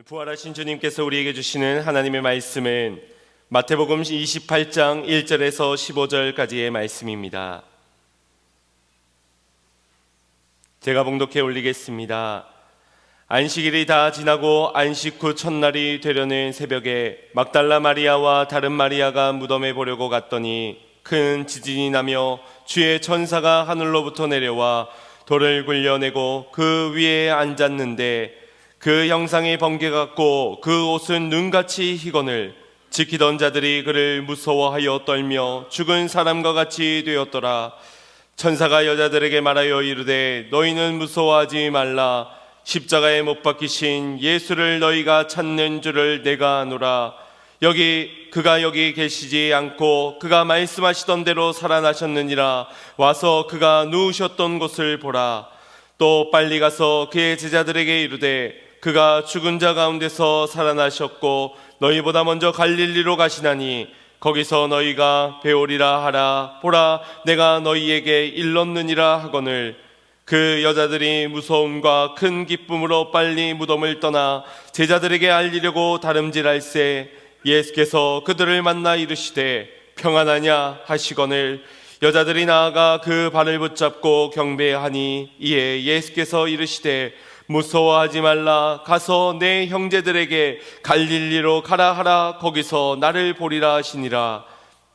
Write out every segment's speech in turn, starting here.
부활하신 주님께서 우리에게 주시는 하나님의 말씀은 마태복음 28장 1절에서 15절까지의 말씀입니다. 제가 봉독해 올리겠습니다. 안식일이 다 지나고 안식 후 첫날이 되려는 새벽에 막달라 마리아와 다른 마리아가 무덤에 보려고 갔더니 큰 지진이 나며 주의 천사가 하늘로부터 내려와 돌을 굴려내고 그 위에 앉았는데 그 형상이 번개 같고 그 옷은 눈같이 희거늘 지키던 자들이 그를 무서워하여 떨며 죽은 사람과 같이 되었더라. 천사가 여자들에게 말하여 이르되 너희는 무서워하지 말라. 십자가에 못 박히신 예수를 너희가 찾는 줄을 내가 아노라. 그가 여기 계시지 않고 그가 말씀하시던 대로 살아나셨느니라. 와서 그가 누우셨던 곳을 보라. 또 빨리 가서 그의 제자들에게 이르되 그가 죽은 자 가운데서 살아나셨고 너희보다 먼저 갈릴리로 가시나니 거기서 너희가 배우리라 하라. 보라, 내가 너희에게 일렀느니라 하거늘. 그 여자들이 무서움과 큰 기쁨으로 빨리 무덤을 떠나 제자들에게 알리려고 다름질할새 예수께서 그들을 만나 이르시되 평안하냐 하시거늘. 여자들이 나아가 그 발을 붙잡고 경배하니 이에 예수께서 이르시되 무서워하지 말라. 가서 내 형제들에게 갈릴리로 가라 하라. 거기서 나를 보리라 하시니라.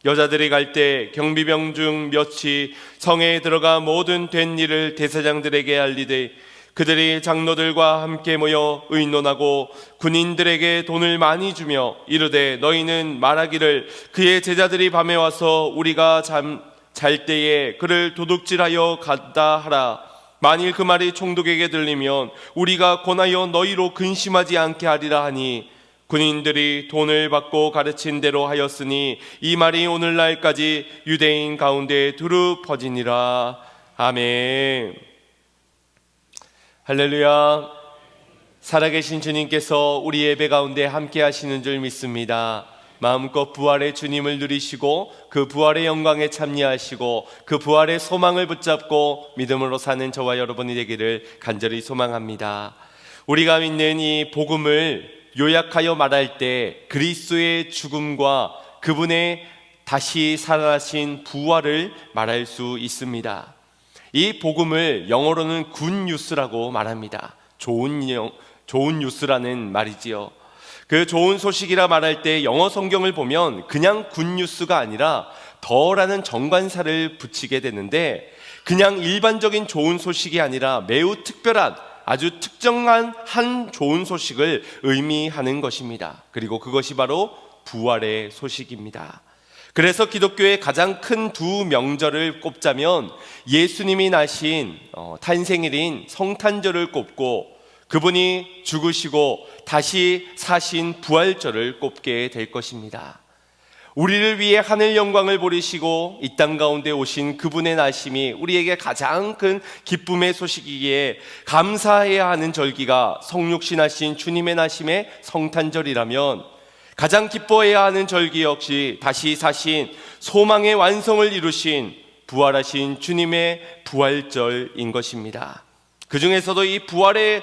여자들이 갈 때 경비병 중 몇이 성에 들어가 모든 된 일을 대사장들에게 알리되 그들이 장로들과 함께 모여 의논하고 군인들에게 돈을 많이 주며 이르되 너희는 말하기를 그의 제자들이 밤에 와서 우리가 잘 때에 그를 도둑질하여 갔다 하라. 만일 그 말이 총독에게 들리면 우리가 권하여 너희로 근심하지 않게 하리라 하니 군인들이 돈을 받고 가르친 대로 하였으니 이 말이 오늘날까지 유대인 가운데 두루 퍼지니라. 아멘. 할렐루야. 살아계신 주님께서 우리 예배 가운데 함께 하시는 줄 믿습니다. 마음껏 부활의 주님을 누리시고 그 부활의 영광에 참여하시고 그 부활의 소망을 붙잡고 믿음으로 사는 저와 여러분이 되기를 간절히 소망합니다. 우리가 믿는 이 복음을 요약하여 말할 때 그리스도의 죽음과 그분의 다시 살아나신 부활을 말할 수 있습니다. 이 복음을 영어로는 굿뉴스라고 말합니다. 좋은 뉴스라는 말이지요. 그 좋은 소식이라 말할 때 영어 성경을 보면 그냥 굿뉴스가 아니라 더라는 정관사를 붙이게 되는데 그냥 일반적인 좋은 소식이 아니라 매우 특별한 아주 특정한 한 좋은 소식을 의미하는 것입니다. 그리고 그것이 바로 부활의 소식입니다. 그래서 기독교의 가장 큰 두 명절을 꼽자면 예수님이 나신 탄생일인 성탄절을 꼽고 그분이 죽으시고 다시 사신 부활절을 꼽게 될 것입니다. 우리를 위해 하늘 영광을 버리시고 이 땅 가운데 오신 그분의 나심이 우리에게 가장 큰 기쁨의 소식이기에 감사해야 하는 절기가 성육신하신 주님의 나심의 성탄절이라면 가장 기뻐해야 하는 절기 역시 다시 사신 소망의 완성을 이루신 부활하신 주님의 부활절인 것입니다. 그 중에서도 이 부활의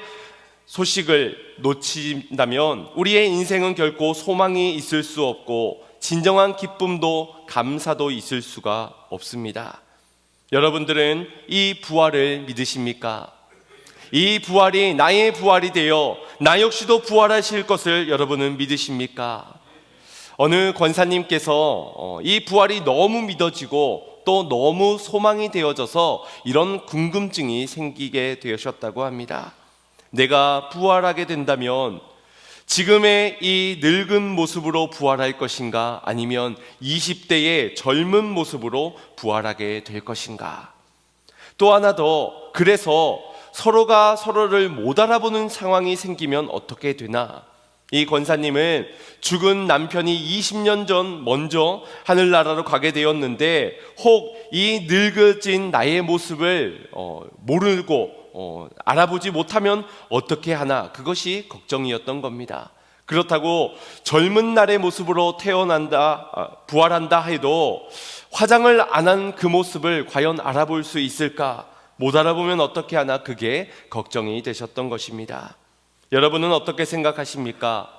소식을 놓친다면 우리의 인생은 결코 소망이 있을 수 없고 진정한 기쁨도 감사도 있을 수가 없습니다. 여러분들은 이 부활을 믿으십니까? 이 부활이 나의 부활이 되어 나 역시도 부활하실 것을 여러분은 믿으십니까? 어느 권사님께서 이 부활이 너무 믿어지고 또 너무 소망이 되어져서 이런 궁금증이 생기게 되셨다고 합니다. 내가 부활하게 된다면 지금의 이 늙은 모습으로 부활할 것인가 아니면 20대의 젊은 모습으로 부활하게 될 것인가? 또 하나 더, 그래서 서로가 서로를 못 알아보는 상황이 생기면 어떻게 되나? 이 권사님은 죽은 남편이 20년 전 먼저 하늘나라로 가게 되었는데 혹 이 늙어진 나의 모습을 모르고 알아보지 못하면 어떻게 하나, 그것이 걱정이었던 겁니다. 그렇다고 젊은 날의 모습으로 부활한다 해도 화장을 안 한 그 모습을 과연 알아볼 수 있을까? 못 알아보면 어떻게 하나, 그게 걱정이 되셨던 것입니다. 여러분은 어떻게 생각하십니까?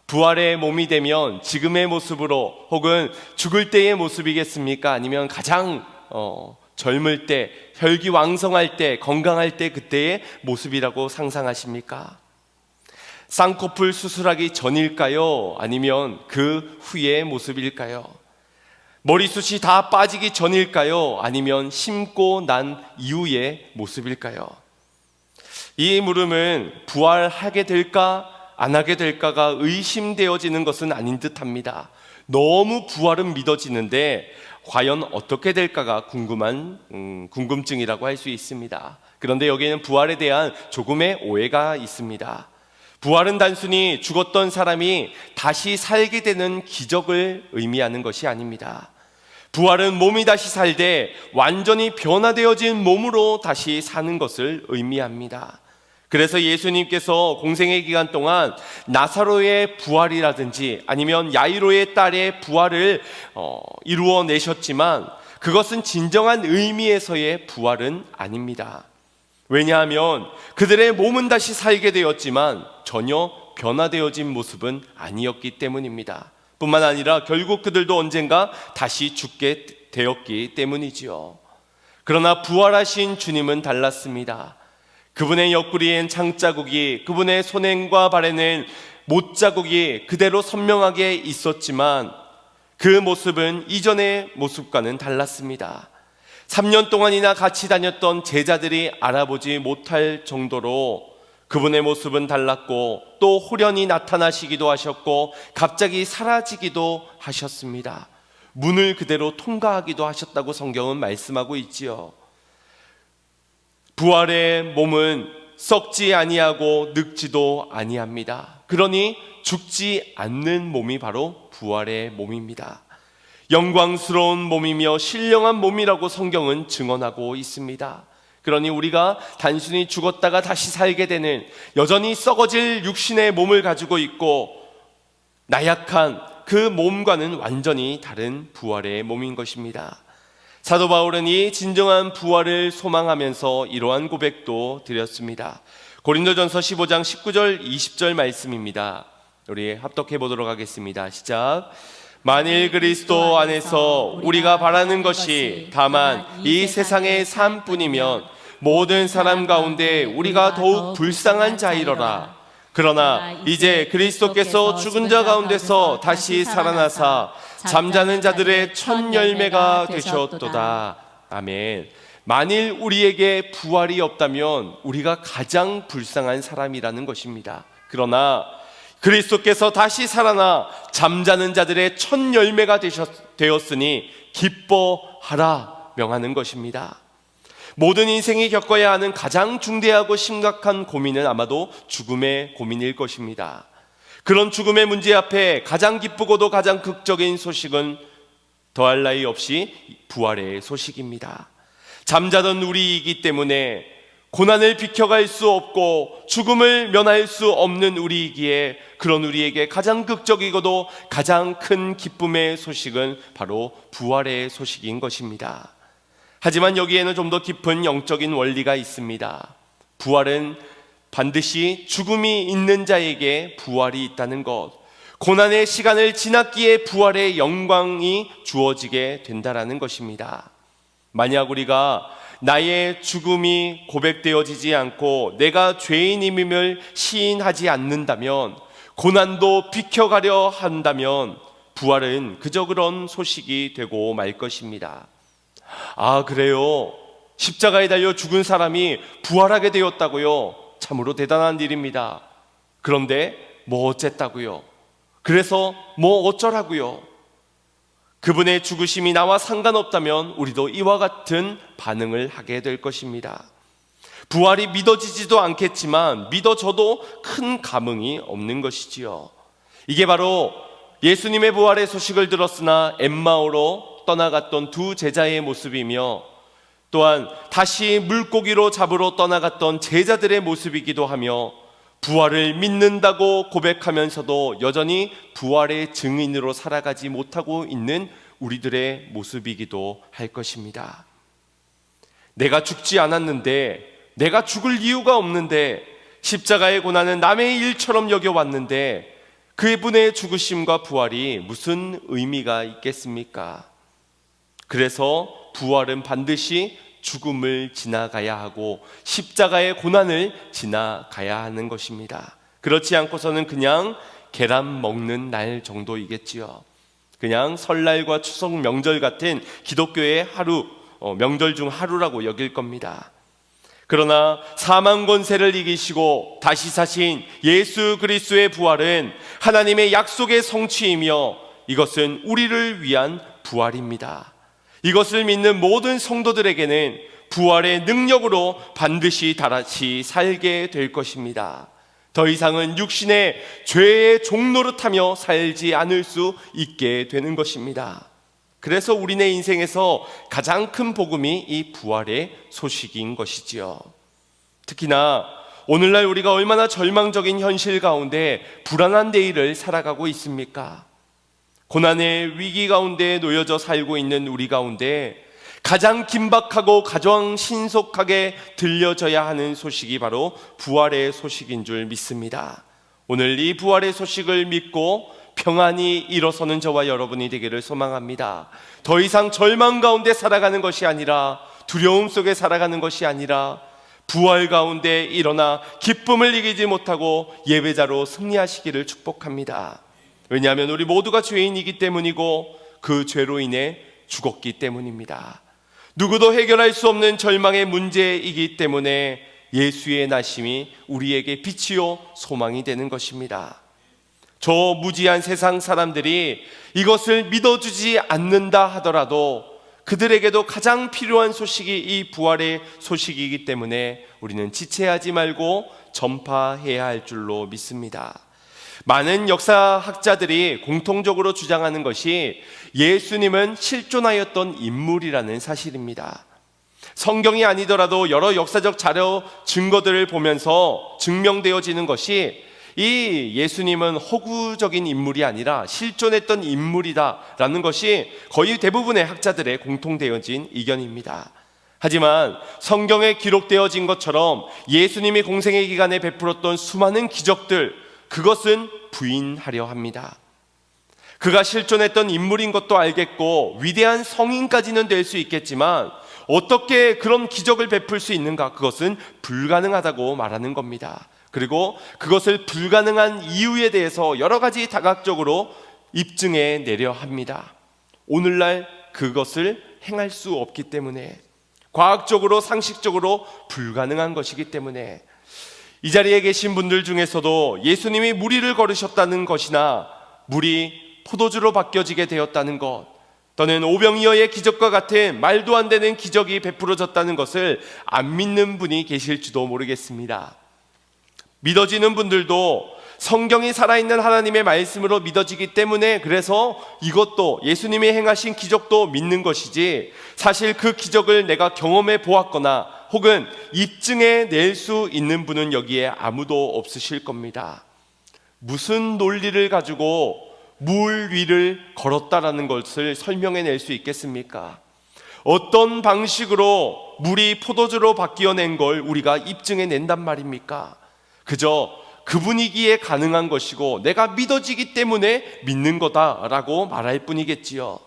부활의 몸이 되면 지금의 모습으로 혹은 죽을 때의 모습이겠습니까? 아니면 가장 젊을 때, 혈기왕성할 때, 건강할 때 그때의 모습이라고 상상하십니까? 쌍꺼풀 수술하기 전일까요? 아니면 그 후의 모습일까요? 머리숱이 다 빠지기 전일까요? 아니면 심고 난 이후의 모습일까요? 이 물음은 부활하게 될까 안 하게 될까가 의심되어지는 것은 아닌 듯합니다. 너무 부활은 믿어지는데 과연 어떻게 될까가 궁금증이라고 할 수 있습니다. 그런데 여기에는 부활에 대한 조금의 오해가 있습니다. 부활은 단순히 죽었던 사람이 다시 살게 되는 기적을 의미하는 것이 아닙니다. 부활은 몸이 다시 살되 완전히 변화되어진 몸으로 다시 사는 것을 의미합니다. 그래서 예수님께서 공생의 기간 동안 나사로의 부활이라든지 아니면 야이로의 딸의 부활을 이루어내셨지만 그것은 진정한 의미에서의 부활은 아닙니다. 왜냐하면 그들의 몸은 다시 살게 되었지만 전혀 변화되어진 모습은 아니었기 때문입니다. 뿐만 아니라 결국 그들도 언젠가 다시 죽게 되었기 때문이지요. 그러나 부활하신 주님은 달랐습니다. 그분의 옆구리엔 창자국이, 그분의 손과 발에는 못자국이 그대로 선명하게 있었지만 그 모습은 이전의 모습과는 달랐습니다. 3년 동안이나 같이 다녔던 제자들이 알아보지 못할 정도로 그분의 모습은 달랐고 또 호련히 나타나시기도 하셨고 갑자기 사라지기도 하셨습니다. 문을 그대로 통과하기도 하셨다고 성경은 말씀하고 있지요. 부활의 몸은 썩지 아니하고 늙지도 아니합니다. 그러니 죽지 않는 몸이 바로 부활의 몸입니다. 영광스러운 몸이며 신령한 몸이라고 성경은 증언하고 있습니다. 그러니 우리가 단순히 죽었다가 다시 살게 되는 여전히 썩어질 육신의 몸을 가지고 있고 나약한 그 몸과는 완전히 다른 부활의 몸인 것입니다. 사도 바울은 이 진정한 부활을 소망하면서 이러한 고백도 드렸습니다. 고린도전서 15장 19절 20절 말씀입니다. 우리 합독해 보도록 하겠습니다. 시작. 만일 그리스도 안에서 우리가 바라는 것이 다만 이 세상의 삶뿐이면 모든 사람 가운데 우리가 더욱 불쌍한 자이러라. 그러나 이제 그리스도께서 죽은 자 가운데서 다시 살아나사 잠자는 자들의 첫 열매가 되셨도다. 아멘. 만일 우리에게 부활이 없다면 우리가 가장 불쌍한 사람이라는 것입니다. 그러나 그리스도께서 다시 살아나 잠자는 자들의 첫 열매가 되었으니 기뻐하라 명하는 것입니다. 모든 인생이 겪어야 하는 가장 중대하고 심각한 고민은 아마도 죽음의 고민일 것입니다. 그런 죽음의 문제 앞에 가장 기쁘고도 가장 극적인 소식은 더할 나위 없이 부활의 소식입니다. 잠자던 우리이기 때문에 고난을 비켜갈 수 없고 죽음을 면할 수 없는 우리이기에 그런 우리에게 가장 극적이고도 가장 큰 기쁨의 소식은 바로 부활의 소식인 것입니다. 하지만 여기에는 좀 더 깊은 영적인 원리가 있습니다. 부활은 반드시 죽음이 있는 자에게 부활이 있다는 것, 고난의 시간을 지났기에 부활의 영광이 주어지게 된다는 것입니다. 만약 우리가 나의 죽음이 고백되어지지 않고 내가 죄인임을 시인하지 않는다면, 고난도 비켜가려 한다면 부활은 그저 그런 소식이 되고 말 것입니다. 아, 그래요? 십자가에 달려 죽은 사람이 부활하게 되었다고요? 참으로 대단한 일입니다. 그런데 뭐 어쨌다고요? 그래서 뭐 어쩌라고요? 그분의 죽으심이 나와 상관없다면 우리도 이와 같은 반응을 하게 될 것입니다. 부활이 믿어지지도 않겠지만 믿어져도 큰 감흥이 없는 것이지요. 이게 바로 예수님의 부활의 소식을 들었으나 엠마오로 떠나갔던 두 제자의 모습이며 또한 다시 물고기로 잡으러 떠나갔던 제자들의 모습이기도 하며 부활을 믿는다고 고백하면서도 여전히 부활의 증인으로 살아가지 못하고 있는 우리들의 모습이기도 할 것입니다. 내가 죽지 않았는데, 내가 죽을 이유가 없는데 십자가의 고난은 남의 일처럼 여겨왔는데 그분의 죽으심과 부활이 무슨 의미가 있겠습니까? 그래서 부활은 반드시 죽음을 지나가야 하고 십자가의 고난을 지나가야 하는 것입니다. 그렇지 않고서는 그냥 계란 먹는 날 정도이겠지요. 그냥 설날과 추석 명절 같은 기독교의 하루, 명절 중 하루라고 여길 겁니다. 그러나 사망 권세를 이기시고 다시 사신 예수 그리스도의 부활은 하나님의 약속의 성취이며 이것은 우리를 위한 부활입니다. 이것을 믿는 모든 성도들에게는 부활의 능력으로 반드시 다시 살게 될 것입니다. 더 이상은 육신의 죄의 종노릇하며 살지 않을 수 있게 되는 것입니다. 그래서 우리네 인생에서 가장 큰 복음이 이 부활의 소식인 것이지요. 특히나 오늘날 우리가 얼마나 절망적인 현실 가운데 불안한 내일을 살아가고 있습니까? 고난의 위기 가운데 놓여져 살고 있는 우리 가운데 가장 긴박하고 가장 신속하게 들려져야 하는 소식이 바로 부활의 소식인 줄 믿습니다. 오늘 이 부활의 소식을 믿고 평안히 일어서는 저와 여러분이 되기를 소망합니다. 더 이상 절망 가운데 살아가는 것이 아니라, 두려움 속에 살아가는 것이 아니라 부활 가운데 일어나 기쁨을 이기지 못하고 예배자로 승리하시기를 축복합니다. 왜냐하면 우리 모두가 죄인이기 때문이고 그 죄로 인해 죽었기 때문입니다. 누구도 해결할 수 없는 절망의 문제이기 때문에 예수의 나심이 우리에게 빛이요 소망이 되는 것입니다. 저 무지한 세상 사람들이 이것을 믿어주지 않는다 하더라도 그들에게도 가장 필요한 소식이 이 부활의 소식이기 때문에 우리는 지체하지 말고 전파해야 할 줄로 믿습니다. 많은 역사학자들이 공통적으로 주장하는 것이 예수님은 실존하였던 인물이라는 사실입니다. 성경이 아니더라도 여러 역사적 자료 증거들을 보면서 증명되어지는 것이 이 예수님은 허구적인 인물이 아니라 실존했던 인물이다라는 것이 거의 대부분의 학자들의 공통되어진 의견입니다. 하지만 성경에 기록되어진 것처럼 예수님이 공생의 기간에 베풀었던 수많은 기적들, 그것은 부인하려 합니다. 그가 실존했던 인물인 것도 알겠고 위대한 성인까지는 될 수 있겠지만 어떻게 그런 기적을 베풀 수 있는가? 그것은 불가능하다고 말하는 겁니다. 그리고 그것을 불가능한 이유에 대해서 여러 가지 다각적으로 입증해 내려 합니다. 오늘날 그것을 행할 수 없기 때문에, 과학적으로 상식적으로 불가능한 것이기 때문에 이 자리에 계신 분들 중에서도 예수님이 무리를 걸으셨다는 것이나 물이 포도주로 바뀌어지게 되었다는 것, 또는 오병이어의 기적과 같은 말도 안 되는 기적이 베풀어졌다는 것을 안 믿는 분이 계실지도 모르겠습니다. 믿어지는 분들도 성경이 살아있는 하나님의 말씀으로 믿어지기 때문에 그래서 이것도 예수님이 행하신 기적도 믿는 것이지, 사실 그 기적을 내가 경험해 보았거나 혹은 입증해 낼 수 있는 분은 여기에 아무도 없으실 겁니다. 무슨 논리를 가지고 물 위를 걸었다라는 것을 설명해 낼 수 있겠습니까? 어떤 방식으로 물이 포도주로 바뀌어낸 걸 우리가 입증해 낸단 말입니까? 그저 그분이기에 가능한 것이고 내가 믿어지기 때문에 믿는 거다라고 말할 뿐이겠지요.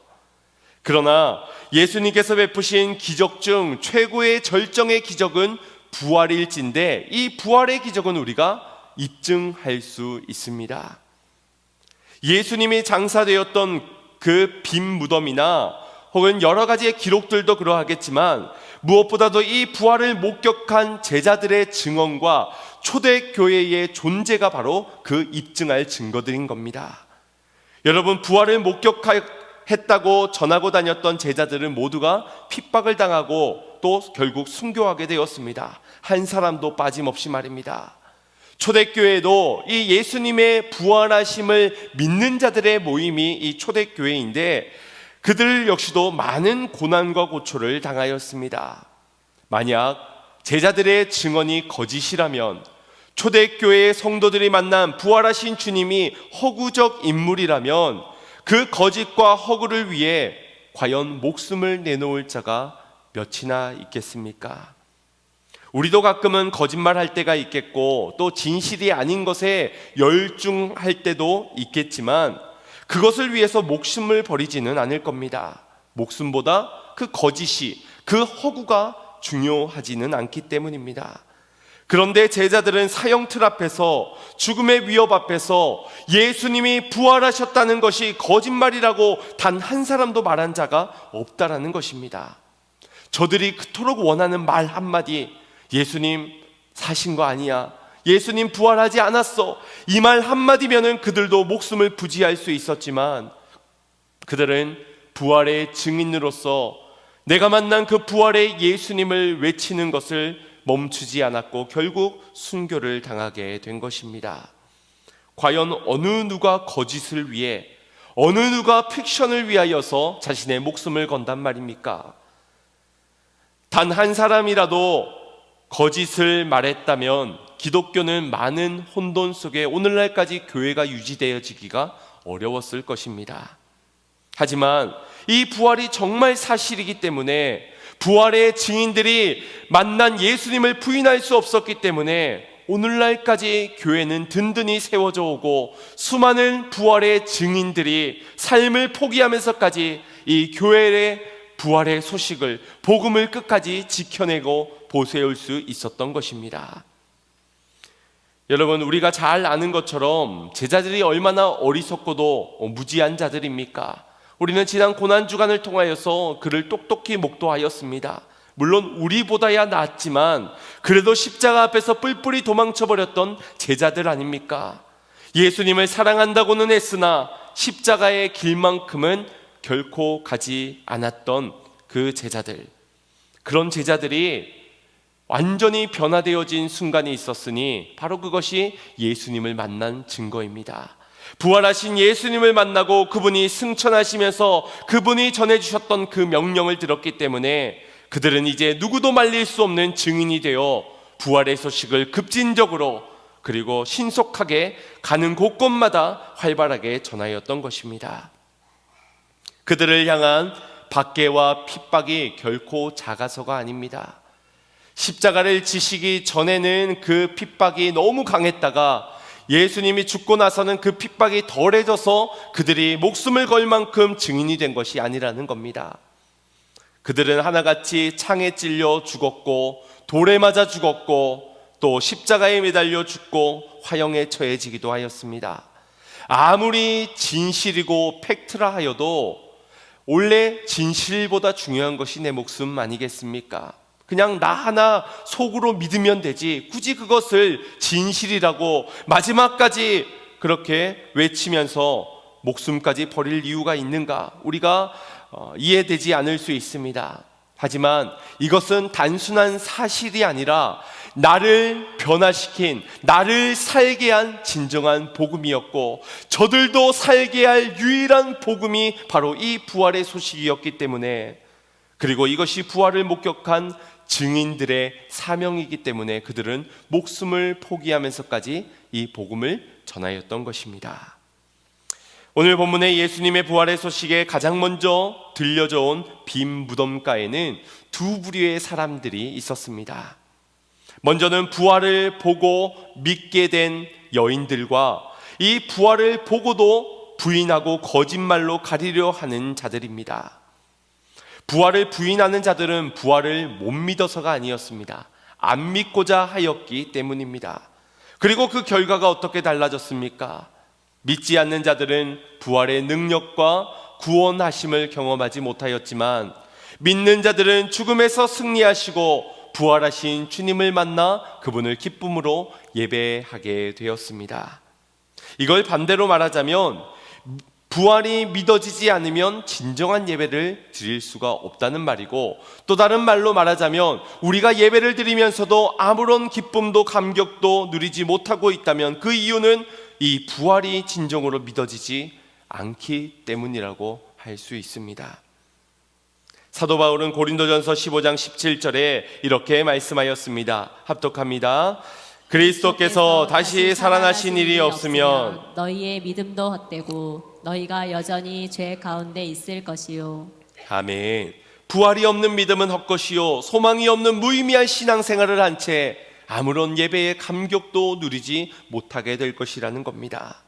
그러나 예수님께서 베푸신 기적 중 최고의 절정의 기적은 부활일진데, 이 부활의 기적은 우리가 입증할 수 있습니다. 예수님이 장사되었던 그 빈 무덤이나 혹은 여러 가지의 기록들도 그러하겠지만 무엇보다도 이 부활을 목격한 제자들의 증언과 초대교회의 존재가 바로 그 입증할 증거들인 겁니다. 여러분, 부활을 목격했다고 전하고 다녔던 제자들은 모두가 핍박을 당하고 또 결국 순교하게 되었습니다. 한 사람도 빠짐없이 말입니다. 초대교회도 이 예수님의 부활하심을 믿는 자들의 모임이 이 초대교회인데 그들 역시도 많은 고난과 고초를 당하였습니다. 만약 제자들의 증언이 거짓이라면, 초대교회의 성도들이 만난 부활하신 주님이 허구적 인물이라면 그 거짓과 허구를 위해 과연 목숨을 내놓을 자가 몇이나 있겠습니까? 우리도 가끔은 거짓말할 때가 있겠고 또 진실이 아닌 것에 열중할 때도 있겠지만 그것을 위해서 목숨을 버리지는 않을 겁니다. 목숨보다 그 거짓이, 그 허구가 중요하지는 않기 때문입니다. 그런데 제자들은 사형틀 앞에서, 죽음의 위협 앞에서 예수님이 부활하셨다는 것이 거짓말이라고 단 한 사람도 말한 자가 없다라는 것입니다. 저들이 그토록 원하는 말 한마디, 예수님 사신 거 아니야, 예수님 부활하지 않았어, 이 말 한마디면은 그들도 목숨을 부지할 수 있었지만 그들은 부활의 증인으로서 내가 만난 그 부활의 예수님을 외치는 것을 멈추지 않았고 결국 순교를 당하게 된 것입니다. 과연 어느 누가 거짓을 위해, 어느 누가 픽션을 위하여서 자신의 목숨을 건단 말입니까? 단 한 사람이라도 거짓을 말했다면 기독교는 많은 혼돈 속에 오늘날까지 교회가 유지되어지기가 어려웠을 것입니다. 하지만 이 부활이 정말 사실이기 때문에, 부활의 증인들이 만난 예수님을 부인할 수 없었기 때문에 오늘날까지 교회는 든든히 세워져 오고 수많은 부활의 증인들이 삶을 포기하면서까지 이 교회의 부활의 소식을, 복음을 끝까지 지켜내고 보세울 수 있었던 것입니다. 여러분, 우리가 잘 아는 것처럼 제자들이 얼마나 어리석고도 무지한 자들입니까? 우리는 지난 고난주간을 통하여서 그를 똑똑히 목도하였습니다. 물론 우리보다야 낫지만 그래도 십자가 앞에서 뿔뿔이 도망쳐버렸던 제자들 아닙니까? 예수님을 사랑한다고는 했으나 십자가의 길만큼은 결코 가지 않았던 그 제자들, 그런 제자들이 완전히 변화되어진 순간이 있었으니 바로 그것이 예수님을 만난 증거입니다. 부활하신 예수님을 만나고 그분이 승천하시면서 그분이 전해주셨던 그 명령을 들었기 때문에 그들은 이제 누구도 말릴 수 없는 증인이 되어 부활의 소식을 급진적으로 그리고 신속하게 가는 곳곳마다 활발하게 전하였던 것입니다. 그들을 향한 박해와 핍박이 결코 작아서가 아닙니다. 십자가를 지시기 전에는 그 핍박이 너무 강했다가 예수님이 죽고 나서는 그 핍박이 덜해져서 그들이 목숨을 걸 만큼 증인이 된 것이 아니라는 겁니다. 그들은 하나같이 창에 찔려 죽었고 돌에 맞아 죽었고 또 십자가에 매달려 죽고 화형에 처해지기도 하였습니다. 아무리 진실이고 팩트라 하여도 원래 진실보다 중요한 것이 내 목숨 아니겠습니까? 그냥 나 하나 속으로 믿으면 되지 굳이 그것을 진실이라고 마지막까지 그렇게 외치면서 목숨까지 버릴 이유가 있는가? 우리가 이해되지 않을 수 있습니다. 하지만 이것은 단순한 사실이 아니라 나를 변화시킨, 나를 살게 한 진정한 복음이었고 저들도 살게 할 유일한 복음이 바로 이 부활의 소식이었기 때문에, 그리고 이것이 부활을 목격한 증인들의 사명이기 때문에 그들은 목숨을 포기하면서까지 이 복음을 전하였던 것입니다. 오늘 본문의 예수님의 부활의 소식에 가장 먼저 들려져 온 빈 무덤가에는 두 부류의 사람들이 있었습니다. 먼저는 부활을 보고 믿게 된 여인들과 이 부활을 보고도 부인하고 거짓말로 가리려 하는 자들입니다. 부활을 부인하는 자들은 부활을 못 믿어서가 아니었습니다. 안 믿고자 하였기 때문입니다. 그리고 그 결과가 어떻게 달라졌습니까? 믿지 않는 자들은 부활의 능력과 구원하심을 경험하지 못하였지만 믿는 자들은 죽음에서 승리하시고 부활하신 주님을 만나 그분을 기쁨으로 예배하게 되었습니다. 이걸 반대로 말하자면 부활이 믿어지지 않으면 진정한 예배를 드릴 수가 없다는 말이고, 또 다른 말로 말하자면 우리가 예배를 드리면서도 아무런 기쁨도 감격도 누리지 못하고 있다면 그 이유는 이 부활이 진정으로 믿어지지 않기 때문이라고 할 수 있습니다. 사도 바울은 고린도전서 15장 17절에 이렇게 말씀하였습니다. 합독합니다. 그리스도께서 다시 살아나신 일이 없으면 너희의 믿음도 헛되고 너희가 여전히 죄 가운데 있을 것이요. 아멘. 부활이 없는 믿음은 헛것이요 소망이 없는 무의미한 신앙생활을 한 채 아무런 예배의 감격도 누리지 못하게 될 것이라는 겁니다.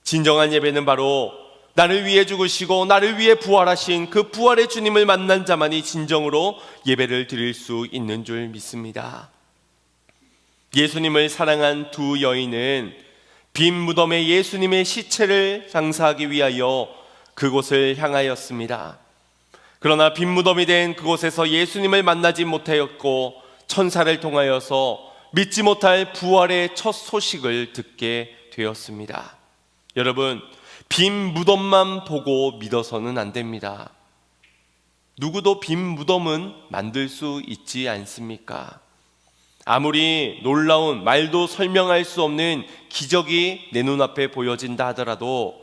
진정한 예배는 바로 나를 위해 죽으시고 나를 위해 부활하신 그 부활의 주님을 만난 자만이 진정으로 예배를 드릴 수 있는 줄 믿습니다. 예수님을 사랑한 두 여인은 빈 무덤에 예수님의 시체를 장사하기 위하여 그곳을 향하였습니다. 그러나 빈 무덤이 된 그곳에서 예수님을 만나지 못하였고 천사를 통하여서 믿지 못할 부활의 첫 소식을 듣게 되었습니다. 여러분, 빈 무덤만 보고 믿어서는 안 됩니다. 누구도 빈 무덤은 만들 수 있지 않습니까? 아무리 놀라운 말도 설명할 수 없는 기적이 내 눈앞에 보여진다 하더라도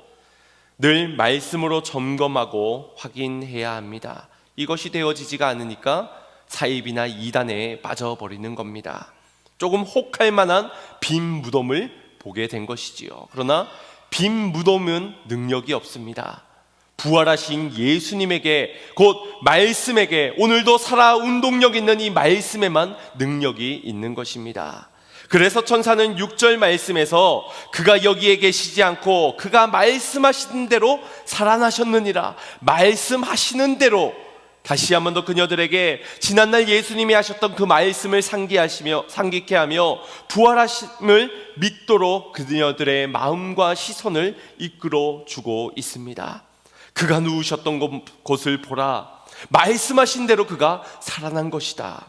늘 말씀으로 점검하고 확인해야 합니다. 이것이 되어지지가 않으니까 사입이나 이단에 빠져버리는 겁니다. 조금 혹할 만한 빈 무덤을 보게 된 것이지요. 그러나 빈 무덤은 능력이 없습니다. 부활하신 예수님에게, 곧 말씀에게, 오늘도 살아 운동력 있는 이 말씀에만 능력이 있는 것입니다. 그래서 천사는 6절 말씀에서 그가 여기에 계시지 않고 그가 말씀하시는 대로 살아나셨느니라, 말씀하시는 대로 다시 한 번 더 그녀들에게 지난날 예수님이 하셨던 그 말씀을 상기케 하며 부활하심을 믿도록 그녀들의 마음과 시선을 이끌어 주고 있습니다. 그가 누우셨던 곳을 보라, 말씀하신 대로 그가 살아난 것이다.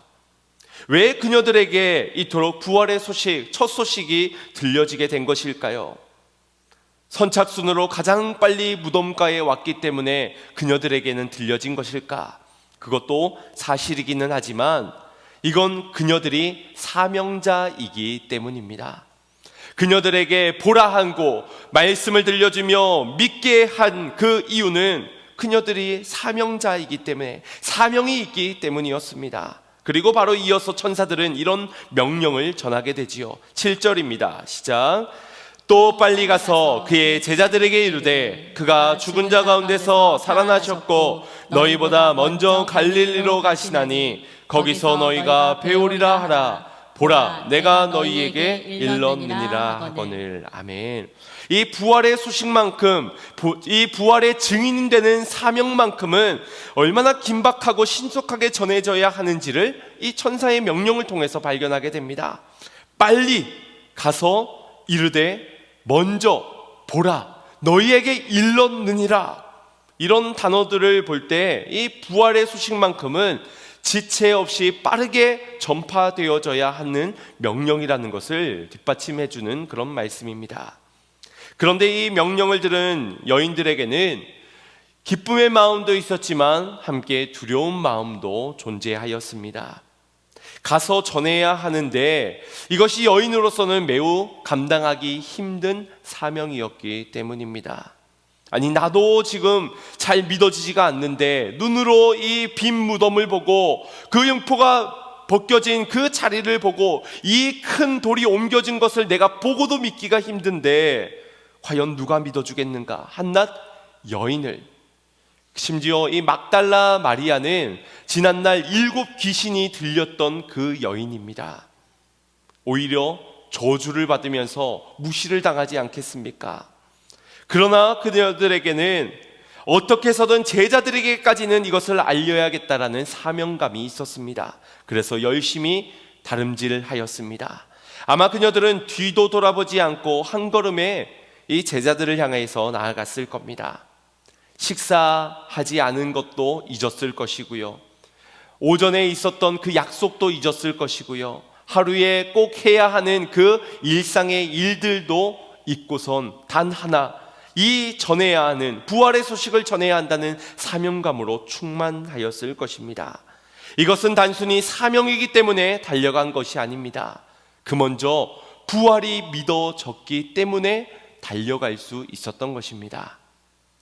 왜 그녀들에게 이토록 부활의 소식, 첫 소식이 들려지게 된 것일까요? 선착순으로 가장 빨리 무덤가에 왔기 때문에 그녀들에게는 들려진 것일까? 그것도 사실이기는 하지만 이건 그녀들이 사명자이기 때문입니다. 그녀들에게 보라 하고 말씀을 들려주며 믿게 한 그 이유는 그녀들이 사명자이기 때문에, 사명이 있기 때문이었습니다. 그리고 바로 이어서 천사들은 이런 명령을 전하게 되지요. 7절입니다. 시작. 또 빨리 가서 그의 제자들에게 이르되 그가 죽은 자 가운데서 살아나셨고 너희보다 먼저 갈릴리로 가시나니 거기서 너희가 배우리라 하라. 보라, 내가 너희에게 일렀느니라 하거늘. 아멘. 이 부활의 소식만큼, 이 부활의 증인이 되는 사명만큼은 얼마나 긴박하고 신속하게 전해져야 하는지를 이 천사의 명령을 통해서 발견하게 됩니다. 빨리 가서 이르되 먼저 보라, 너희에게 일렀느니라. 이런 단어들을 볼 때 이 부활의 소식만큼은 지체 없이 빠르게 전파되어져야 하는 명령이라는 것을 뒷받침해주는 그런 말씀입니다. 그런데 이 명령을 들은 여인들에게는 기쁨의 마음도 있었지만 함께 두려운 마음도 존재하였습니다. 가서 전해야 하는데 이것이 여인으로서는 매우 감당하기 힘든 사명이었기 때문입니다. 아니, 나도 지금 잘 믿어지지가 않는데 눈으로 이 빈 무덤을 보고 그 영포가 벗겨진 그 자리를 보고 이 큰 돌이 옮겨진 것을 내가 보고도 믿기가 힘든데 과연 누가 믿어주겠는가? 한낱 여인을, 심지어 이 막달라 마리아는 지난날 7 귀신이 들렸던 그 여인입니다. 오히려 저주를 받으면서 무시를 당하지 않겠습니까? 그러나 그녀들에게는 어떻게 해서든 제자들에게까지는 이것을 알려야겠다라는 사명감이 있었습니다. 그래서 열심히 다름질하였습니다. 아마 그녀들은 뒤도 돌아보지 않고 한 걸음에 이 제자들을 향해서 나아갔을 겁니다. 식사하지 않은 것도 잊었을 것이고요, 오전에 있었던 그 약속도 잊었을 것이고요, 하루에 꼭 해야 하는 그 일상의 일들도 잊고선 단 하나, 이 전해야 하는 부활의 소식을 전해야 한다는 사명감으로 충만하였을 것입니다. 이것은 단순히 사명이기 때문에 달려간 것이 아닙니다. 그 먼저 부활이 믿어졌기 때문에 달려갈 수 있었던 것입니다.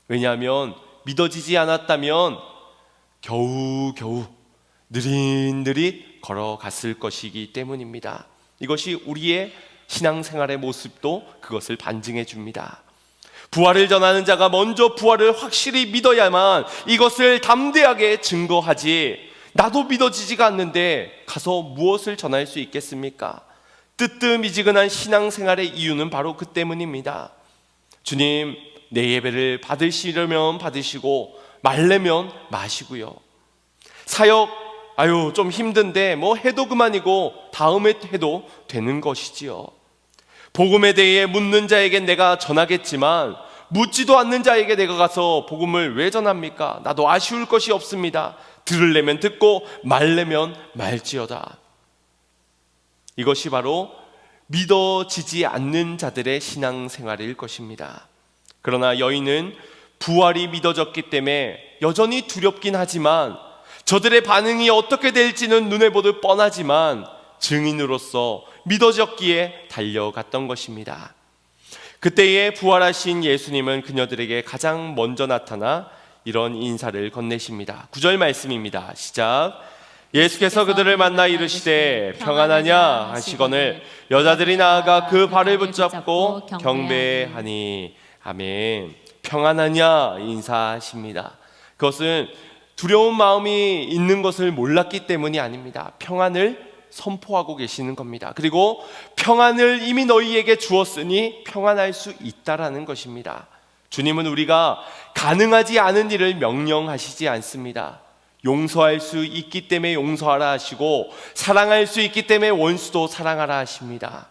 왜냐하면 믿어지지 않았다면 겨우겨우 느릿느릿 걸어갔을 것이기 때문입니다. 이것이 우리의 신앙생활의 모습도 그것을 반증해 줍니다. 부활을 전하는 자가 먼저 부활을 확실히 믿어야만 이것을 담대하게 증거하지, 나도 믿어지지가 않는데 가서 무엇을 전할 수 있겠습니까? 뜨뜻미지근한 신앙생활의 이유는 바로 그 때문입니다. 주님, 내 예배를 받으시려면 받으시고 말려면 마시고요. 사역, 좀 힘든데 뭐 해도 그만이고 다음에 해도 되는 것이지요. 복음에 대해 묻는 자에게 내가 전하겠지만 묻지도 않는 자에게 내가 가서 복음을 왜 전합니까? 나도 아쉬울 것이 없습니다. 들으려면 듣고 말려면 말지어다. 이것이 바로 믿어지지 않는 자들의 신앙생활일 것입니다. 그러나 여인은 부활이 믿어졌기 때문에 여전히 두렵긴 하지만, 저들의 반응이 어떻게 될지는 눈에 보듯 뻔하지만 증인으로서 믿어졌기에 달려갔던 것입니다. 그때에 부활하신 예수님은 그녀들에게 가장 먼저 나타나 이런 인사를 건네십니다. 9절 말씀입니다. 시작. 예수께서 그들을 만나 이르시되 평안하냐 하시거늘 여자들이 나아가 그 발을 붙잡고 경배하니. 아멘. 평안하냐 인사하십니다. 그것은 두려운 마음이 있는 것을 몰랐기 때문이 아닙니다. 평안을 선포하고 계시는 겁니다. 그리고 평안을 이미 너희에게 주었으니 평안할 수 있다라는 것입니다. 주님은 우리가 가능하지 않은 일을 명령하시지 않습니다. 용서할 수 있기 때문에 용서하라 하시고 사랑할 수 있기 때문에 원수도 사랑하라 하십니다.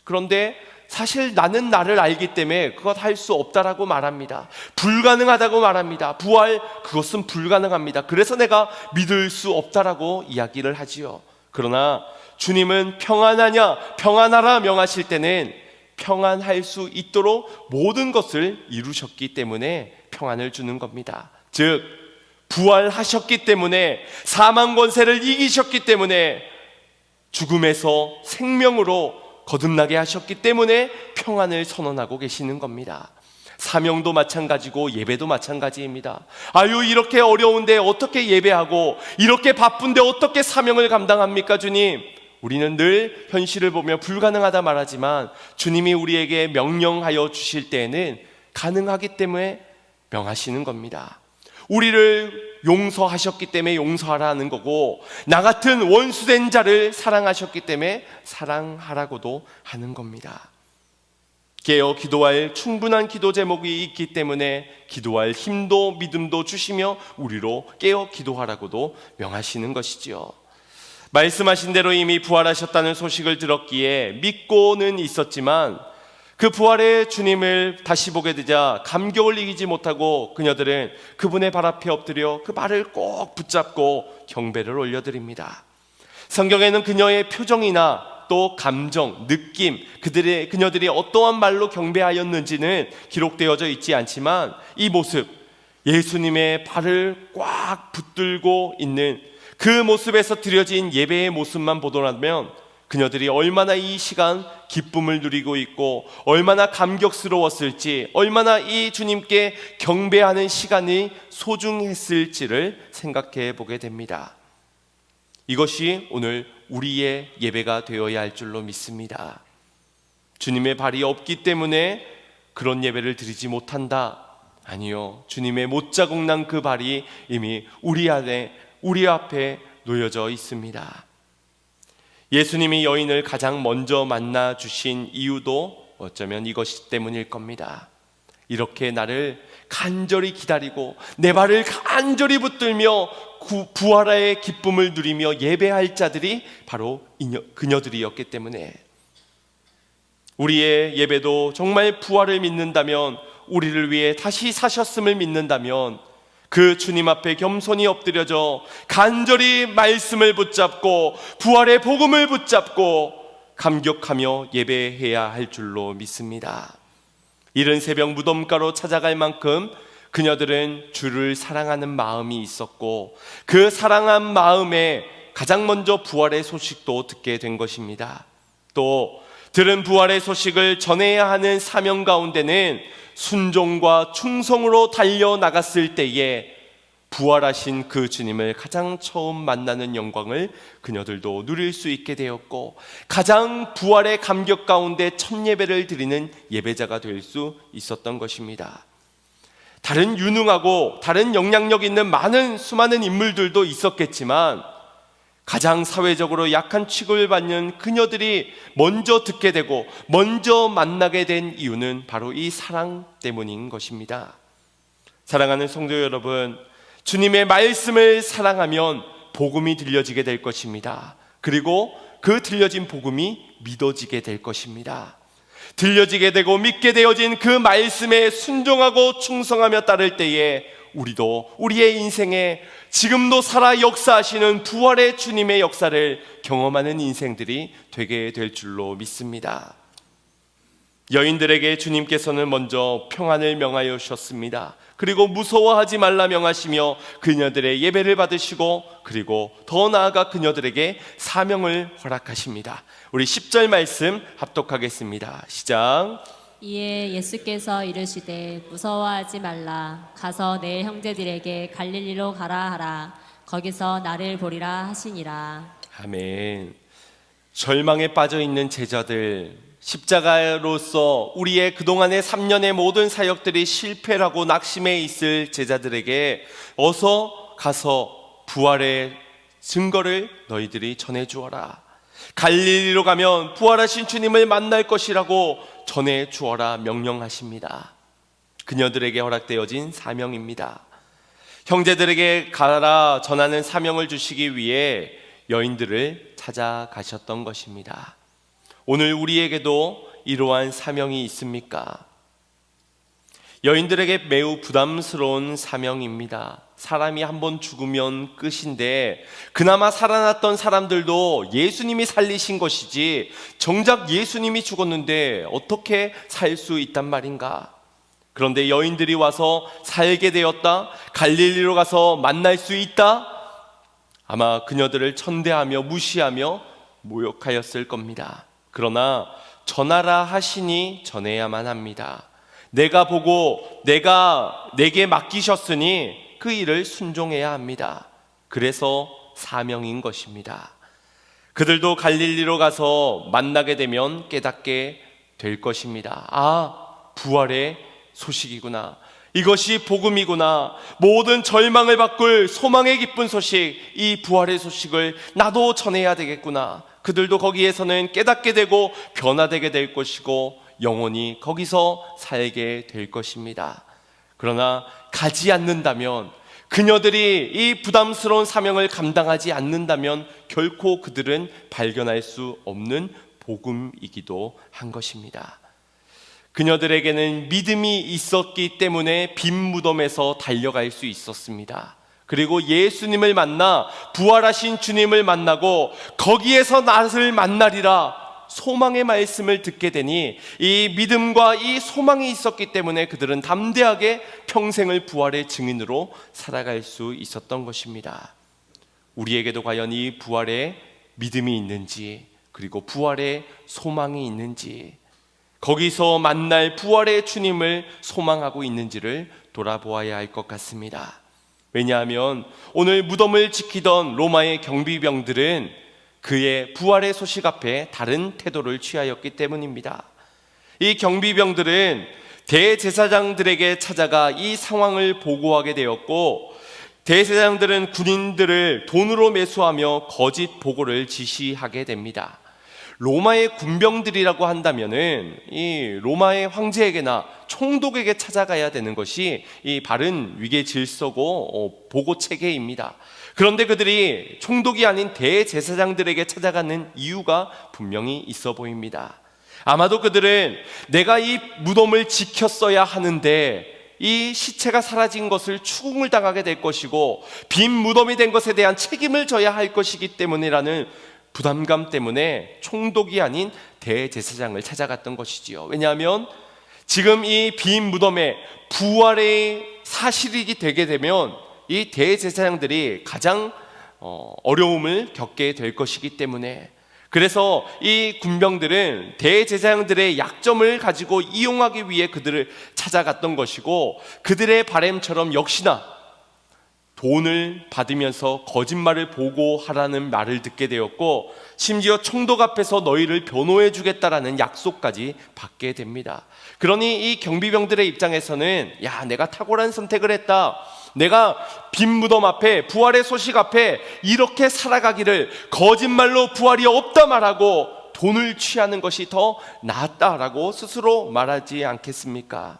그런데 사실 나는 나를 알기 때문에 그것 할 수 없다라고 말합니다. 불가능하다고 말합니다. 부활, 그것은 불가능합니다. 그래서 내가 믿을 수 없다라고 이야기를 하지요. 그러나 주님은 평안하냐, 평안하라 명하실 때는 평안할 수 있도록 모든 것을 이루셨기 때문에 평안을 주는 겁니다. 즉 부활하셨기 때문에, 사망 권세를 이기셨기 때문에, 죽음에서 생명으로 거듭나게 하셨기 때문에 평안을 선언하고 계시는 겁니다. 사명도 마찬가지고 예배도 마찬가지입니다. 이렇게 어려운데 어떻게 예배하고, 이렇게 바쁜데 어떻게 사명을 감당합니까 주님? 우리는 늘 현실을 보며 불가능하다 말하지만 주님이 우리에게 명령하여 주실 때에는 가능하기 때문에 명하시는 겁니다. 우리를 용서하셨기 때문에 용서하라 하는 거고, 나 같은 원수된 자를 사랑하셨기 때문에 사랑하라고도 하는 겁니다. 깨어 기도할 충분한 기도 제목이 있기 때문에 기도할 힘도 믿음도 주시며 우리로 깨어 기도하라고도 명하시는 것이지요. 말씀하신 대로 이미 부활하셨다는 소식을 들었기에 믿고는 있었지만 그 부활의 주님을 다시 보게 되자 감격을 이기지 못하고 그녀들은 그분의 발 앞에 엎드려 그 발을 꼭 붙잡고 경배를 올려드립니다. 성경에는 그녀의 표정이나 또 감정, 느낌, 그녀들이 어떠한 말로 경배하였는지는 기록되어져 있지 않지만 이 모습, 예수님의 발을 꽉 붙들고 있는 그 모습에서 드려진 예배의 모습만 보더라면 그녀들이 얼마나 이 시간 기쁨을 누리고 있고 얼마나 감격스러웠을지, 얼마나 이 주님께 경배하는 시간이 소중했을지를 생각해 보게 됩니다. 이것이 오늘 우리의 예배가 되어야 할 줄로 믿습니다. 주님의 발이 없기 때문에 그런 예배를 드리지 못한다. 아니요, 주님의 못자국 난 그 발이 이미 우리 앞에 놓여져 있습니다. 예수님이 여인을 가장 먼저 만나 주신 이유도 어쩌면 이것 때문일 겁니다. 이렇게 나를 간절히 기다리고 내 발을 간절히 붙들며 부활의 기쁨을 누리며 예배할 자들이 바로 그녀들이었기 때문에, 우리의 예배도 정말 부활을 믿는다면, 우리를 위해 다시 사셨음을 믿는다면 그 주님 앞에 겸손히 엎드려져 간절히 말씀을 붙잡고 부활의 복음을 붙잡고 감격하며 예배해야 할 줄로 믿습니다. 이른 새벽 무덤가로 찾아갈 만큼 그녀들은 주를 사랑하는 마음이 있었고 그 사랑한 마음에 가장 먼저 부활의 소식도 듣게 된 것입니다. 또 들은 부활의 소식을 전해야 하는 사명 가운데는 순종과 충성으로 달려나갔을 때에 부활하신 그 주님을 가장 처음 만나는 영광을 그녀들도 누릴 수 있게 되었고, 가장 부활의 감격 가운데 첫 예배를 드리는 예배자가 될 수 있었던 것입니다. 다른 유능하고 다른 영향력 있는 수많은 인물들도 있었겠지만, 가장 사회적으로 약한 취급을 받는 그녀들이 먼저 듣게 되고 먼저 만나게 된 이유는 바로 이 사랑 때문인 것입니다. 사랑하는 성도 여러분, 주님의 말씀을 사랑하면 복음이 들려지게 될 것입니다. 그리고 그 들려진 복음이 믿어지게 될 것입니다. 들려지게 되고 믿게 되어진 그 말씀에 순종하고 충성하며 따를 때에 우리도 우리의 인생에 지금도 살아 역사하시는 부활의 주님의 역사를 경험하는 인생들이 되게 될 줄로 믿습니다. 여인들에게 주님께서는 먼저 평안을 명하여 주셨습니다. 그리고 무서워하지 말라 명하시며 그녀들의 예배를 받으시고, 그리고 더 나아가 그녀들에게 사명을 허락하십니다. 우리 10절 말씀 합독하겠습니다. 시작. 이에 예수께서 이르시되 무서워하지 말라. 가서 내 형제들에게 갈릴리로 가라 하라. 거기서 나를 보리라 하시니라. 아멘. 절망에 빠져 있는 제자들, 십자가로서 우리의 그동안의 3년의 모든 사역들이 실패라고 낙심해 있을 제자들에게 어서 가서 부활의 증거를 너희들이 전해 주어라. 갈릴리로 가면 부활하신 주님을 만날 것이라고 전해 주어라 명령하십니다. 그녀들에게 허락되어진 사명입니다. 형제들에게 가라 전하는 사명을 주시기 위해 여인들을 찾아가셨던 것입니다. 오늘 우리에게도 이러한 사명이 있습니까? 여인들에게 매우 부담스러운 사명입니다. 사람이 한번 죽으면 끝인데, 그나마 살아났던 사람들도 예수님이 살리신 것이지 정작 예수님이 죽었는데 어떻게 살 수 있단 말인가? 그런데 여인들이 와서 살게 되었다, 갈릴리로 가서 만날 수 있다, 아마 그녀들을 천대하며 무시하며 모욕하였을 겁니다. 그러나 전하라 하시니 전해야만 합니다. 내가 보고 내게 맡기셨으니 그 일을 순종해야 합니다. 그래서 사명인 것입니다. 그들도 갈릴리로 가서 만나게 되면 깨닫게 될 것입니다. 아, 부활의 소식이구나. 이것이 복음이구나. 모든 절망을 바꿀 소망의 기쁜 소식, 이 부활의 소식을 나도 전해야 되겠구나. 그들도 거기에서는 깨닫게 되고 변화되게 될 것이고 영원히 거기서 살게 될 것입니다. 그러나 가지 않는다면, 그녀들이 이 부담스러운 사명을 감당하지 않는다면 결코 그들은 발견할 수 없는 복음이기도 한 것입니다. 그녀들에게는 믿음이 있었기 때문에 빈 무덤에서 달려갈 수 있었습니다. 그리고 예수님을 만나 부활하신 주님을 만나고 거기에서 나를 만나리라 소망의 말씀을 듣게 되니, 이 믿음과 이 소망이 있었기 때문에 그들은 담대하게 평생을 부활의 증인으로 살아갈 수 있었던 것입니다. 우리에게도 과연 이 부활의 믿음이 있는지, 그리고 부활의 소망이 있는지, 거기서 만날 부활의 주님을 소망하고 있는지를 돌아보아야 할 것 같습니다. 왜냐하면 오늘 무덤을 지키던 로마의 경비병들은 그의 부활의 소식 앞에 다른 태도를 취하였기 때문입니다. 이 경비병들은 대제사장들에게 찾아가 이 상황을 보고하게 되었고, 대제사장들은 군인들을 돈으로 매수하며 거짓 보고를 지시하게 됩니다. 로마의 군병들이라고 한다면은 이 로마의 황제에게나 총독에게 찾아가야 되는 것이 이 바른 위계 질서고 보고 체계입니다. 그런데 그들이 총독이 아닌 대제사장들에게 찾아가는 이유가 분명히 있어 보입니다. 아마도 그들은 내가 이 무덤을 지켰어야 하는데 이 시체가 사라진 것을 추궁을 당하게 될 것이고 빈 무덤이 된 것에 대한 책임을 져야 할 것이기 때문이라는 부담감 때문에 총독이 아닌 대제사장을 찾아갔던 것이지요. 왜냐하면 지금 이 빈 무덤에 부활의 사실이 되게 되면 이 대제사장들이 가장 어려움을 겪게 될 것이기 때문에, 그래서 이 군병들은 대제사장들의 약점을 가지고 이용하기 위해 그들을 찾아갔던 것이고, 그들의 바램처럼 역시나 돈을 받으면서 거짓말을 보고하라는 말을 듣게 되었고, 심지어 총독 앞에서 너희를 변호해 주겠다라는 약속까지 받게 됩니다. 그러니 이 경비병들의 입장에서는 야, 내가 탁월한 선택을 했다, 내가 빈 무덤 앞에, 부활의 소식 앞에 이렇게 살아가기를, 거짓말로 부활이 없다 말하고 돈을 취하는 것이 더 낫다라고 스스로 말하지 않겠습니까?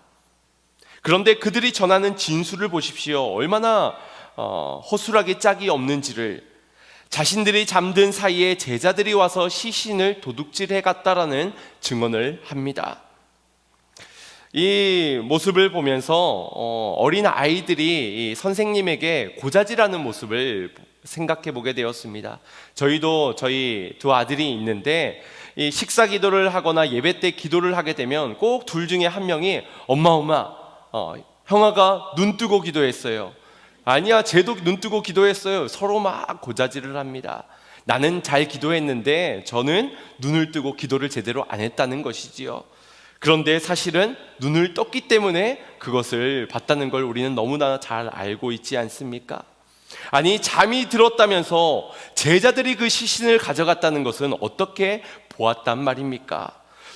그런데 그들이 전하는 진술을 보십시오. 얼마나 허술하게 짝이 없는지를. 자신들이 잠든 사이에 제자들이 와서 시신을 도둑질해 갔다라는 증언을 합니다. 이 모습을 보면서 어린 아이들이 이 선생님에게 고자질하는 모습을 생각해 보게 되었습니다. 저희도 저희 두 아들이 있는데, 이 식사 기도를 하거나 예배 때 기도를 하게 되면 꼭 둘 중에 한 명이 엄마 형아가 눈 뜨고 기도했어요. 아니야, 쟤도 눈 뜨고 기도했어요. 서로 막 고자질을 합니다. 나는 잘 기도했는데 저는 눈을 뜨고 기도를 제대로 안 했다는 것이지요. 그런데 사실은 눈을 떴기 때문에 그것을 봤다는 걸 우리는 너무나 잘 알고 있지 않습니까? 아니, 잠이 들었다면서 제자들이 그 시신을 가져갔다는 것은 어떻게 보았단 말입니까?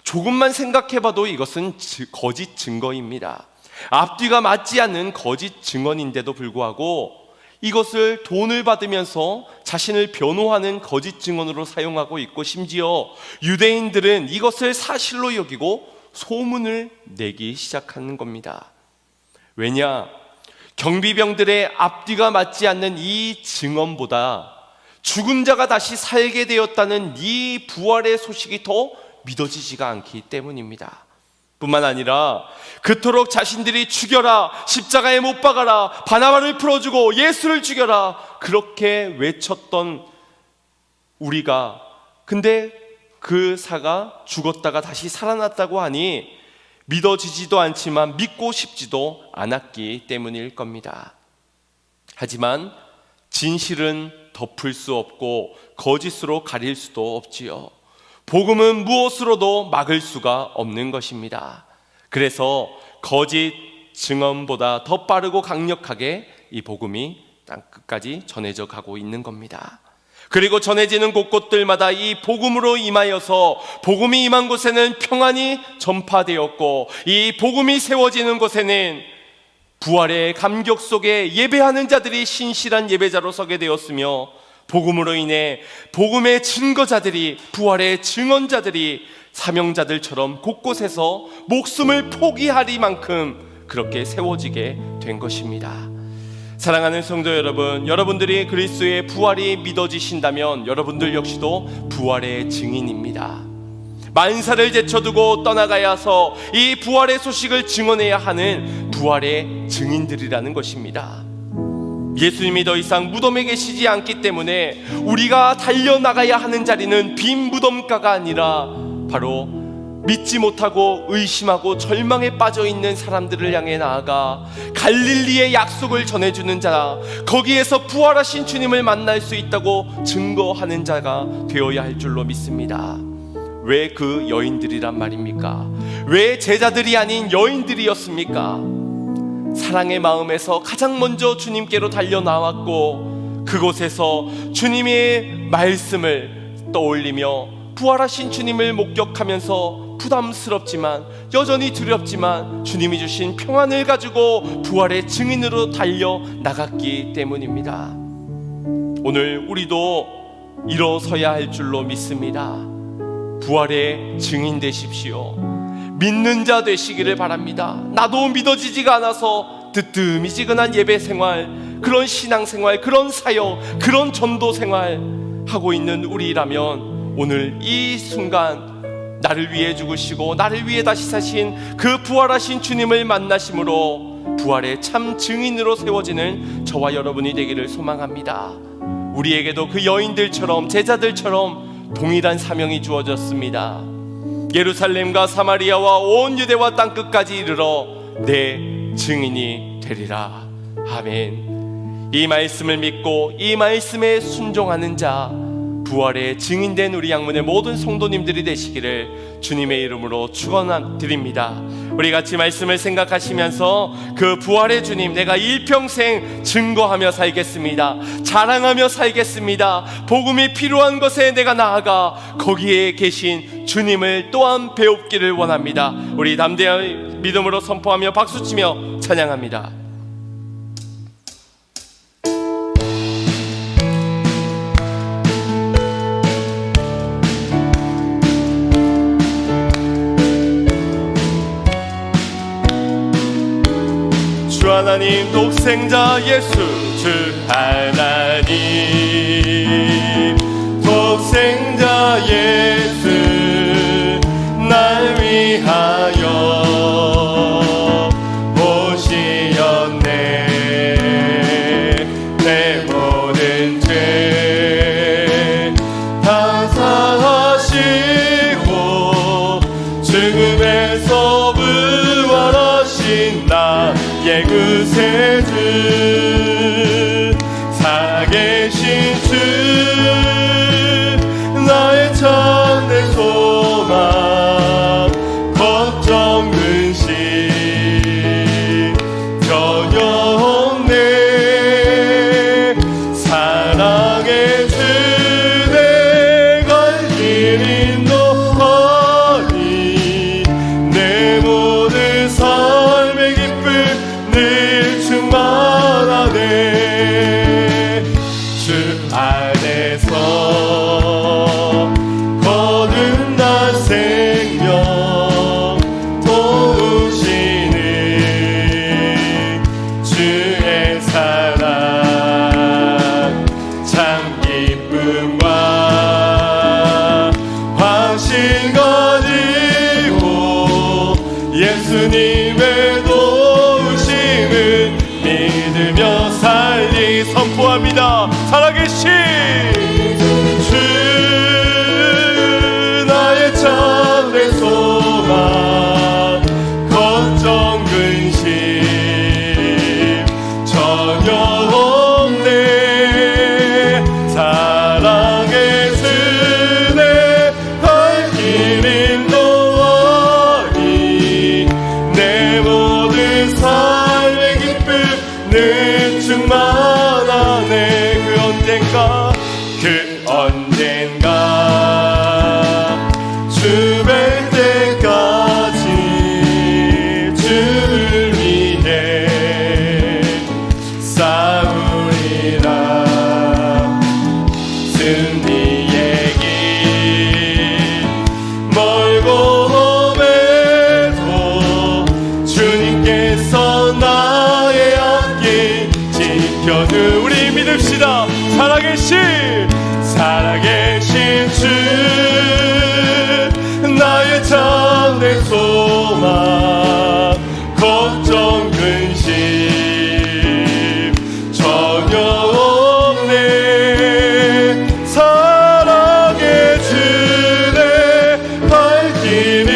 조금만 생각해봐도 이것은 거짓 증거입니다. 앞뒤가 맞지 않는 거짓 증언인데도 불구하고 이것을 돈을 받으면서 자신을 변호하는 거짓 증언으로 사용하고 있고, 심지어 유대인들은 이것을 사실로 여기고 소문을 내기 시작하는 겁니다. 왜냐? 경비병들의 앞뒤가 맞지 않는 이 증언보다 죽은 자가 다시 살게 되었다는 이 부활의 소식이 더 믿어지지가 않기 때문입니다. 뿐만 아니라 그토록 자신들이 죽여라, 십자가에 못 박아라, 바나바를 풀어주고 예수를 죽여라, 그렇게 외쳤던 우리가, 근데 그 사가 죽었다가 다시 살아났다고 하니 믿어지지도 않지만 믿고 싶지도 않았기 때문일 겁니다. 하지만 진실은 덮을 수 없고 거짓으로 가릴 수도 없지요. 복음은 무엇으로도 막을 수가 없는 것입니다. 그래서 거짓 증언보다 더 빠르고 강력하게 이 복음이 땅끝까지 전해져 가고 있는 겁니다. 그리고 전해지는 곳곳들마다 이 복음으로 임하여서 복음이 임한 곳에는 평안이 전파되었고, 이 복음이 세워지는 곳에는 부활의 감격 속에 예배하는 자들이 신실한 예배자로 서게 되었으며, 복음으로 인해 복음의 증거자들이, 부활의 증언자들이 사명자들처럼 곳곳에서 목숨을 포기하리만큼 그렇게 세워지게 된 것입니다. 사랑하는 성도 여러분, 여러분들이 그리스도의 부활이 믿어지신다면 여러분들 역시도 부활의 증인입니다. 만사를 제쳐두고 떠나가야 해서 이 부활의 소식을 증언해야 하는 부활의 증인들이라는 것입니다. 예수님이 더 이상 무덤에 계시지 않기 때문에 우리가 달려나가야 하는 자리는 빈 무덤가가 아니라 바로 믿지 못하고 의심하고 절망에 빠져있는 사람들을 향해 나아가 갈릴리의 약속을 전해주는 자, 거기에서 부활하신 주님을 만날 수 있다고 증거하는 자가 되어야 할 줄로 믿습니다. 왜 그 여인들이란 말입니까? 왜 제자들이 아닌 여인들이었습니까? 사랑의 마음에서 가장 먼저 주님께로 달려나왔고, 그곳에서 주님의 말씀을 떠올리며 부활하신 주님을 목격하면서 부담스럽지만 여전히 두렵지만 주님이 주신 평안을 가지고 부활의 증인으로 달려나갔기 때문입니다. 오늘 우리도 일어서야 할 줄로 믿습니다. 부활의 증인 되십시오. 믿는 자 되시기를 바랍니다. 나도 믿어지지가 않아서 뜨뜻미지근한 예배 생활, 그런 신앙 생활, 그런 사역, 그런 전도 생활 하고 있는 우리라면 오늘 이 순간 나를 위해 죽으시고 나를 위해 다시 사신 그 부활하신 주님을 만나심으로 부활의 참 증인으로 세워지는 저와 여러분이 되기를 소망합니다. 우리에게도 그 여인들처럼, 제자들처럼 동일한 사명이 주어졌습니다. 예루살렘과 사마리아와 온 유대와 땅끝까지 이르러 내 증인이 되리라. 아멘. 이 말씀을 믿고 이 말씀에 순종하는 자, 부활의 증인된 우리 양문의 모든 성도님들이 되시기를 주님의 이름으로 축원드립니다. 우리 같이 말씀을 생각하시면서 그 부활의 주님, 내가 일평생 증거하며 살겠습니다. 자랑하며 살겠습니다. 복음이 필요한 것에 내가 나아가 거기에 계신 주님을 또한 배웁기를 원합니다. 우리 담대한 믿음으로 선포하며 박수치며 찬양합니다. 주 하나님 독생자 예수, 주 하나님 독생자 예수, 날 위하여 오시었네. 내 모든 죄 다 사하시고 죽음에서 부활하신 나의 구세주, 살아계신 주, 나의 참된 소망, 걱정 근심 전혀 없네. 사랑의 주, 내 갈 길 인도하니 내 모든 삶의 기쁨 늘 충만하네. 주 안에서 거듭난 생명 도우시는 주의 사랑, 참 기쁨과 확신 가지고 예수님의 도우심을 믿으며 살리 선포합니다. 살아계신 주, 나의 참된 소망, 걱정 근심 전혀 없네. 사랑의 주, 내 갈 길 인도하니 내 모든 삶의 기쁨 늘 충만하네. 그 언젠가 주 뵐 때까지 주를 위해 싸우리라. 승리의 길 멀고 험해도 주님께서 나의 앞길 지켜주. 우리 믿읍시다. 살아계신 주, 나의 참된 소망, 걱정 근심 전혀 없네. 사랑의 주, 내 발길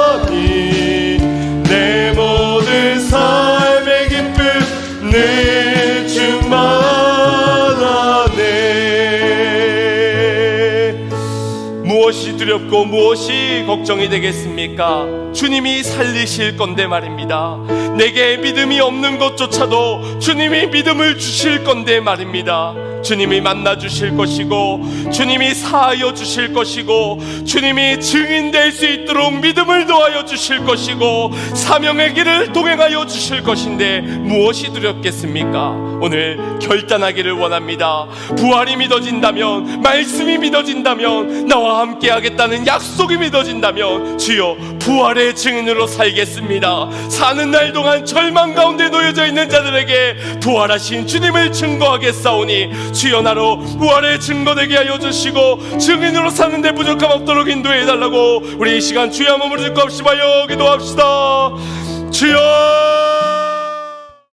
인도하니 내 모든 삶의 기쁨 늘 무엇이 두렵고 무엇이 걱정이 되겠습니까? 주님이 살리실 건데 말입니다. 내게 믿음이 없는 것조차도 주님이 믿음을 주실 건데 말입니다. 주님이 만나 주실 것이고 주님이 사하여 주실 것이고 주님이 증인될 수 있도록 믿음을 더하여 주실 것이고 사명의 길을 동행하여 주실 것인데 무엇이 두렵겠습니까? 오늘 결단하기를 원합니다. 부활이 믿어진다면, 말씀이 믿어진다면, 나와 함께 하겠다는 약속이 믿어진다면 주여 부활의 증인으로 살겠습니다. 사는 날 동안 절망 가운데 놓여져 있는 자들에게 부활하신 주님을 증거하겠사오니 주여 나로 부활의 증거되게 하여 주시고 증인으로 사는데 부족함 없도록 인도해 달라고 우리 이 시간 주여 몸을 듣고 합심하여 기도합시다. 주여